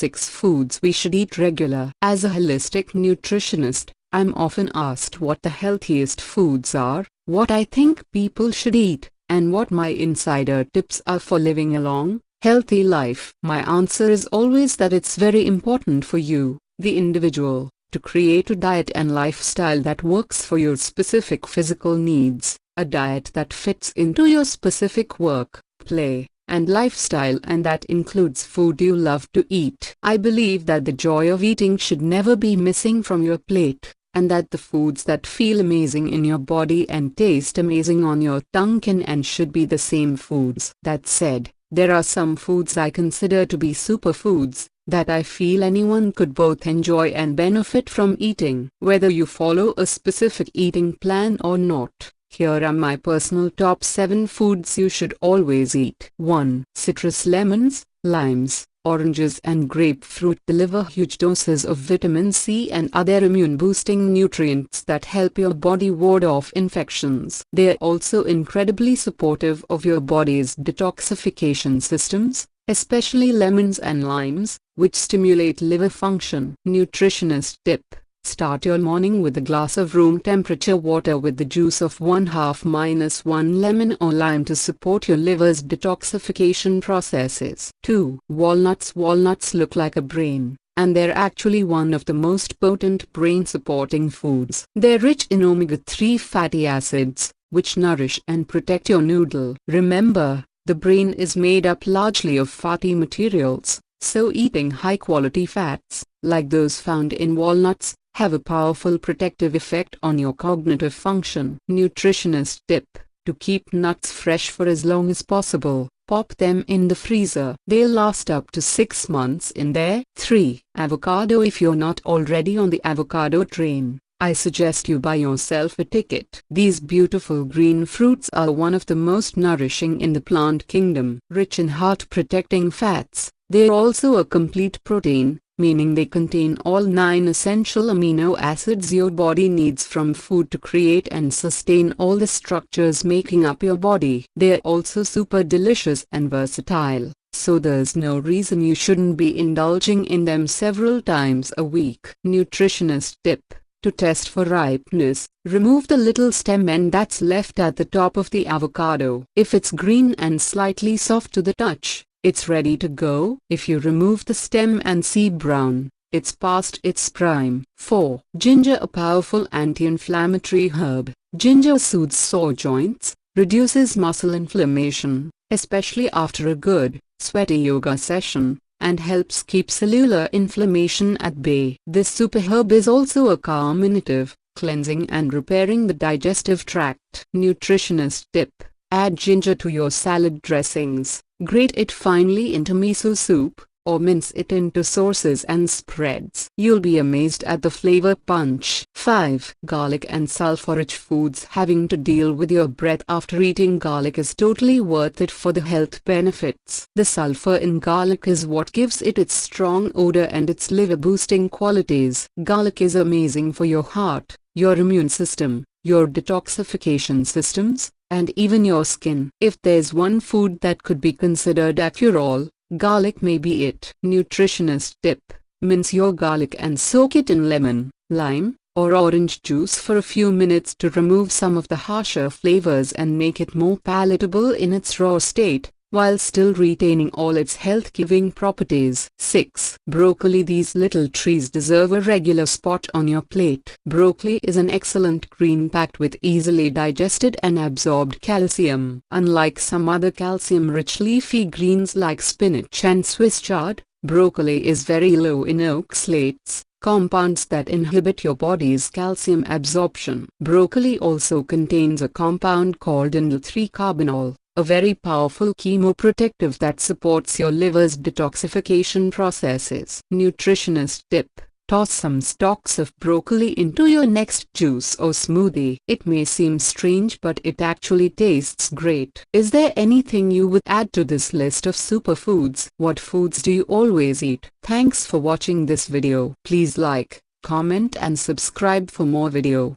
6 foods we should eat regular. As a holistic nutritionist, I'm often asked what the healthiest foods are, what I think people should eat, and what my insider tips are for living a long, healthy life. My answer is always that it's very important for you, the individual, to create a diet and lifestyle that works for your specific physical needs, a diet that fits into your specific work, play, and lifestyle, and that includes food you love to eat. I believe that the joy of eating should never be missing from your plate, and that the foods that feel amazing in your body and taste amazing on your tongue can and should be the same foods. That said, there are some foods I consider to be superfoods, that I feel anyone could both enjoy and benefit from eating. Whether you follow a specific eating plan or not, here are my personal top 7 foods you should always eat. 1. Citrus. Lemons, limes, oranges and grapefruit deliver huge doses of vitamin C and other immune-boosting nutrients that help your body ward off infections. They are also incredibly supportive of your body's detoxification systems, especially lemons and limes, which stimulate liver function. Nutritionist tip: start your morning with a glass of room temperature water with the juice of 1/2-1 lemon or lime to support your liver's detoxification processes. 2. Walnuts. Walnuts look like a brain, and they're actually one of the most potent brain-supporting foods. They're rich in omega-3 fatty acids, which nourish and protect your noodle. Remember, the brain is made up largely of fatty materials, so eating high-quality fats, like those found in walnuts, have a powerful protective effect on your cognitive function. Nutritionist tip: to keep nuts fresh for as long as possible, pop them in the freezer. They'll last up to 6 months in there. 3. Avocado. If you're not already on the avocado train, I suggest you buy yourself a ticket. These beautiful green fruits are one of the most nourishing in the plant kingdom. Rich in heart-protecting fats, they're also a complete protein, meaning they contain all 9 essential amino acids your body needs from food to create and sustain all the structures making up your body. They're also super delicious and versatile, so there's no reason you shouldn't be indulging in them several times a week. Nutritionist tip: to test for ripeness, remove the little stem end that's left at the top of the avocado. If it's green and slightly soft to the touch, it's ready to go. If you remove the stem and see brown, it's past its prime. 4. Ginger. A powerful anti-inflammatory herb, ginger soothes sore joints, reduces muscle inflammation, especially after a good, sweaty yoga session, and helps keep cellular inflammation at bay. This superherb is also a carminative, cleansing and repairing the digestive tract. Nutritionist tip: add ginger to your salad dressings. Grate it finely into miso soup, or mince it into sauces and spreads. You'll be amazed at the flavor punch. 5. Garlic and sulfur-rich foods. Having to deal with your breath after eating garlic is totally worth it for the health benefits. The sulfur in garlic is what gives it its strong odor and its liver-boosting qualities. Garlic is amazing for your heart, your immune system, your detoxification systems, and even your skin. If there's one food that could be considered a cure-all, garlic may be it. Nutritionist tip: mince your garlic and soak it in lemon, lime, or orange juice for a few minutes to remove some of the harsher flavors and make it more palatable in its raw state, while still retaining all its health-giving properties. 6. Broccoli. These little trees deserve a regular spot on your plate. Broccoli is an excellent green packed with easily digested and absorbed calcium. Unlike some other calcium-rich leafy greens like spinach and Swiss chard, broccoli is very low in oxalates, compounds that inhibit your body's calcium absorption. Broccoli also contains a compound called indole-3-carbinol, a very powerful chemoprotective that supports your liver's detoxification processes. Nutritionist tip: toss some stalks of broccoli into your next juice or smoothie. It may seem strange, but it actually tastes great. Is there anything you would add to this list of superfoods? What foods do you always eat? Thanks for watching this video. Please like, comment and subscribe for more video.